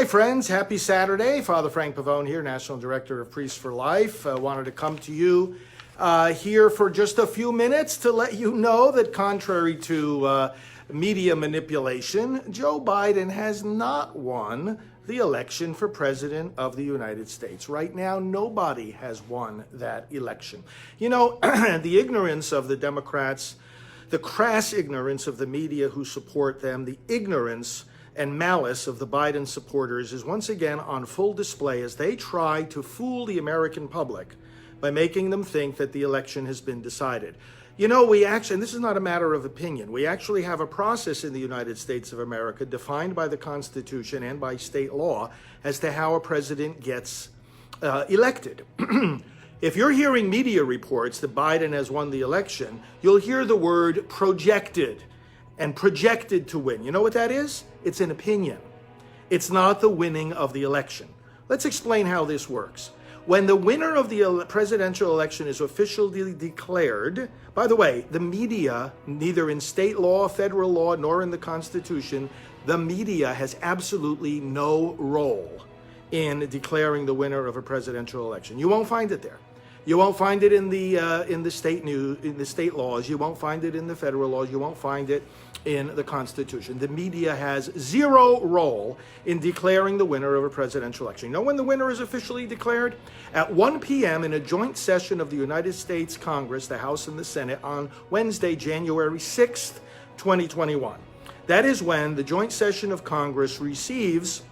friends, happy Saturday. Father Frank Pavone here, National Director of Priests for Life. I wanted to come to you here for just a few minutes to let you know that contrary to media manipulation, Joe Biden has not won the election for President of the United States. Right now, nobody has won that election. You know, the ignorance of the Democrats, the crass ignorance of the media who support them, the ignorance and malice of the Biden supporters is once again on full display as they try to fool the American public by making them think that the election has been decided. You know, we actually, and this is not a matter of opinion, we actually have a process in the United States of America defined by the Constitution and by state law as to how a president gets elected. If you're hearing media reports that Biden has won the election, you'll hear the word projected and projected to win. You know what that is? It's an opinion. It's not the winning of the election. Let's explain how this works. When the winner of the presidential election is officially declared, by the way, the media, neither in state law, federal law, nor in the Constitution, the media has absolutely no role in declaring the winner of a presidential election. You won't find it there. You won't find it in the state news, in the state laws. You won't find it in the federal laws. You won't find it in the Constitution. The media has zero role in declaring the winner of a presidential election. You know when the winner is officially declared? At 1 p.m. in a joint session of the United States Congress, the House and the Senate, on Wednesday, January 6th, 2021. That is when the joint session of Congress receives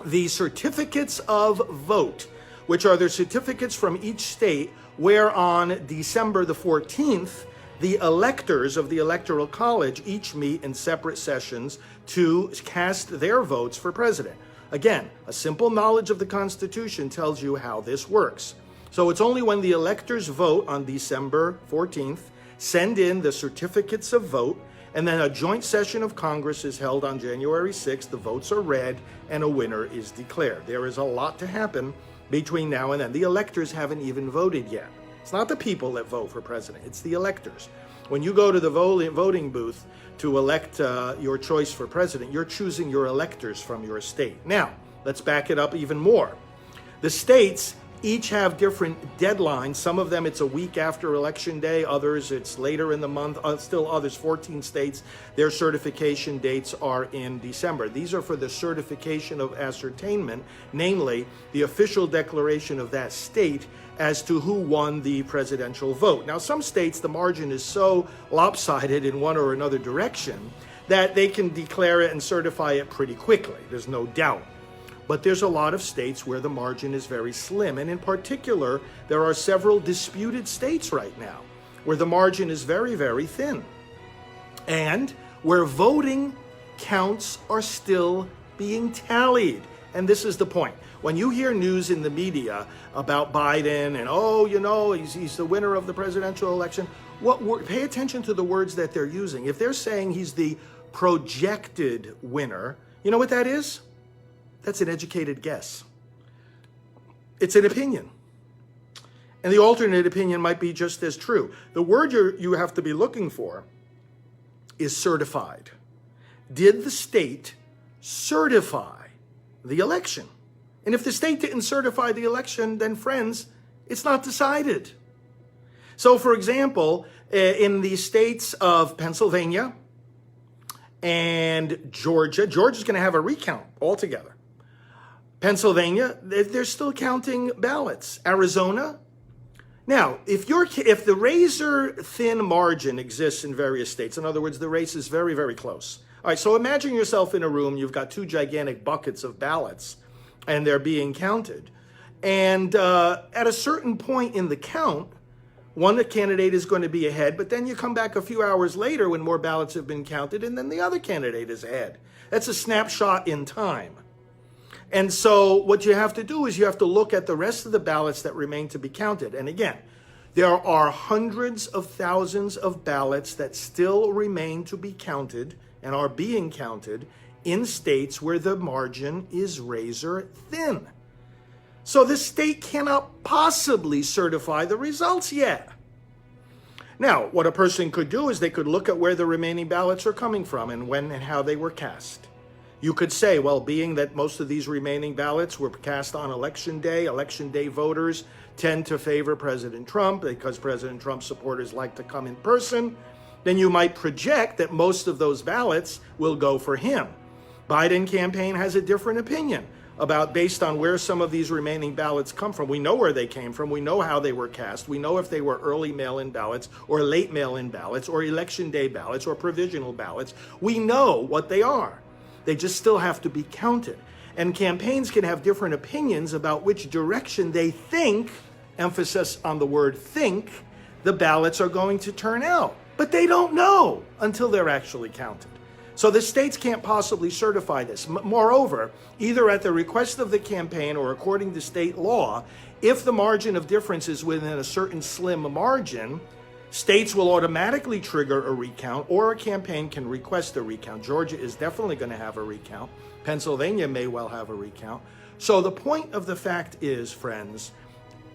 the certificates of vote, which are the certificates from each state where on December the 14th, the electors of the Electoral College each meet in separate sessions to cast their votes for president. Again, a simple knowledge of the Constitution tells you how this works. So it's only when the electors vote on December 14th, send in the certificates of vote, and then a joint session of Congress is held on January 6th, the votes are read, and a winner is declared. There is a lot to happen between now and then. The electors haven't even voted yet. It's not the people that vote for president, it's the electors. When you go to the voting booth to elect your choice for president, you're choosing your electors from your state. Now, let's back it up even more. The states each have different deadlines. Some of them it's a week after election day, others it's later in the month, still others, 14 states, their certification dates are in December. These are for the certification of ascertainment, namely the official declaration of that state as to who won the presidential vote. Now, some states, the margin is so lopsided in one or another direction that they can declare it and certify it pretty quickly. There's no doubt. But there's a lot of states where the margin is very slim. And in particular, there are several disputed states right now where the margin is very, very thin. And where voting counts are still being tallied. And this is the point. When you hear news in the media about Biden and, oh, you know, he's the winner of the presidential election, pay attention to the words that they're using. If they're saying he's the projected winner, you know what that is? That's an educated guess. It's an opinion. And the alternate opinion might be just as true. The word you have to be looking for is certified. Did the state certify the election? And if the state didn't certify the election, then friends, it's not decided. So for example, in the states of Pennsylvania and Georgia's going to have a recount altogether. Pennsylvania, they're still counting ballots. Arizona. Now, if the razor thin margin exists in various states, in other words, the race is very, very close. All right, so imagine yourself in a room, you've got two gigantic buckets of ballots, and they're being counted. And at a certain point in the count, one candidate is going to be ahead, but then you come back a few hours later when more ballots have been counted, and then the other candidate is ahead. That's a snapshot in time. And so what you have to do is you have to look at the rest of the ballots that remain to be counted. And again, there are hundreds of thousands of ballots that still remain to be counted and are being counted in states where the margin is razor thin. So the state cannot possibly certify the results yet. Now, what a person could do is they could look at where the remaining ballots are coming from and when and how they were cast. You could say, well, being that most of these remaining ballots were cast on election day voters tend to favor President Trump because President Trump's supporters like to come in person, then you might project that most of those ballots will go for him. Biden campaign has a different opinion about based on where some of these remaining ballots come from. We know where they came from. We know how they were cast. We know if they were early mail-in ballots or late mail-in ballots or election day ballots or provisional ballots. We know what they are. They just still have to be counted. And campaigns can have different opinions about which direction they think, emphasis on the word think, the ballots are going to turn out. But they don't know until they're actually counted. So the states can't possibly certify this. Moreover, either at the request of the campaign or according to state law, if the margin of difference is within a certain slim margin, states will automatically trigger a recount, or a campaign can request a recount. Georgia is definitely going to have a recount. Pennsylvania may well have a recount. So the point of the fact is, friends,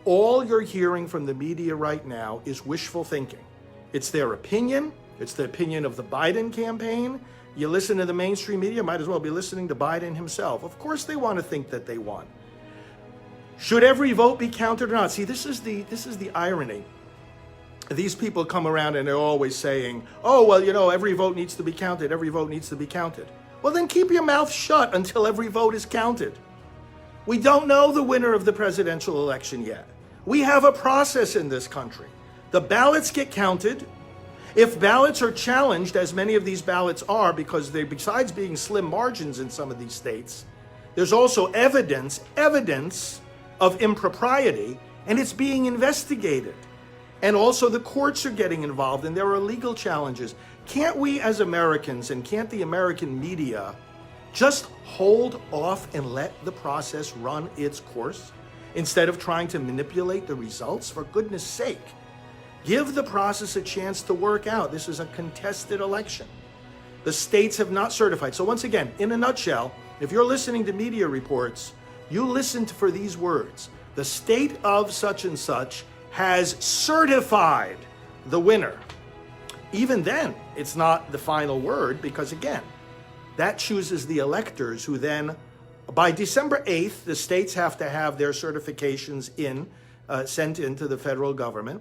all you're hearing from the media right now is wishful thinking. It's their opinion. It's the opinion of the Biden campaign. You listen to the mainstream media, might as well be listening to Biden himself. Of course they want to think that they won. Should every vote be counted or not? See, this is the irony. These people come around and they're always saying, oh, well, you know, every vote needs to be counted. Every vote needs to be counted. Well, then keep your mouth shut until every vote is counted. We don't know the winner of the presidential election yet. We have a process in this country. The ballots get counted. If ballots are challenged, as many of these ballots are, because they, besides being slim margins in some of these states, there's also evidence of impropriety, and it's being investigated. And also the courts are getting involved, and there are legal challenges. Can't we as Americans, and can't the American media just hold off and let the process run its course instead of trying to manipulate the results? For goodness sake. Give the process a chance to work out. This is a contested election. The states have not certified. So once again, in a nutshell, if you're listening to media reports, you listen for these words. The state of such and such has certified the winner. Even then, it's not the final word because, again, that chooses the electors who then, by December 8th, the states have to have their certifications sent into the federal government.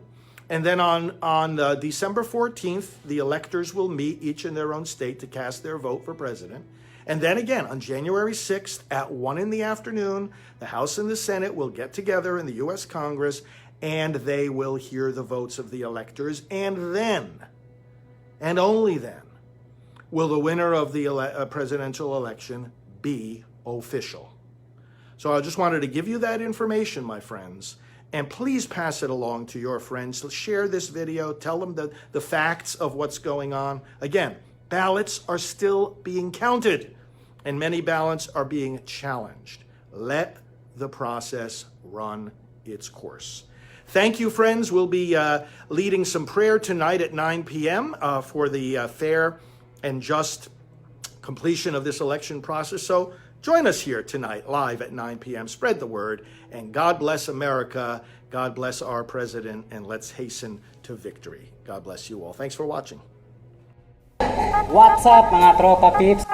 And then on December 14th, the electors will meet each in their own state to cast their vote for president. And then again, on January 6th at 1 p.m, the House and the Senate will get together in the U.S. Congress, and they will hear the votes of the electors. And then, and only then, will the winner of the presidential election be official. So I just wanted to give you that information, my friends. And please pass it along to your friends. Share this video. Tell them the facts of what's going on. Again, ballots are still being counted, and many ballots are being challenged. Let the process run its course. Thank you, friends. We'll be leading some prayer tonight at 9 p.m. For the fair and just completion of this election process. So join us here tonight, live at 9 p.m. Spread the word, and God bless America. God bless our president, and let's hasten to victory. God bless you all. Thanks for watching. What's up, mga tropa peeps?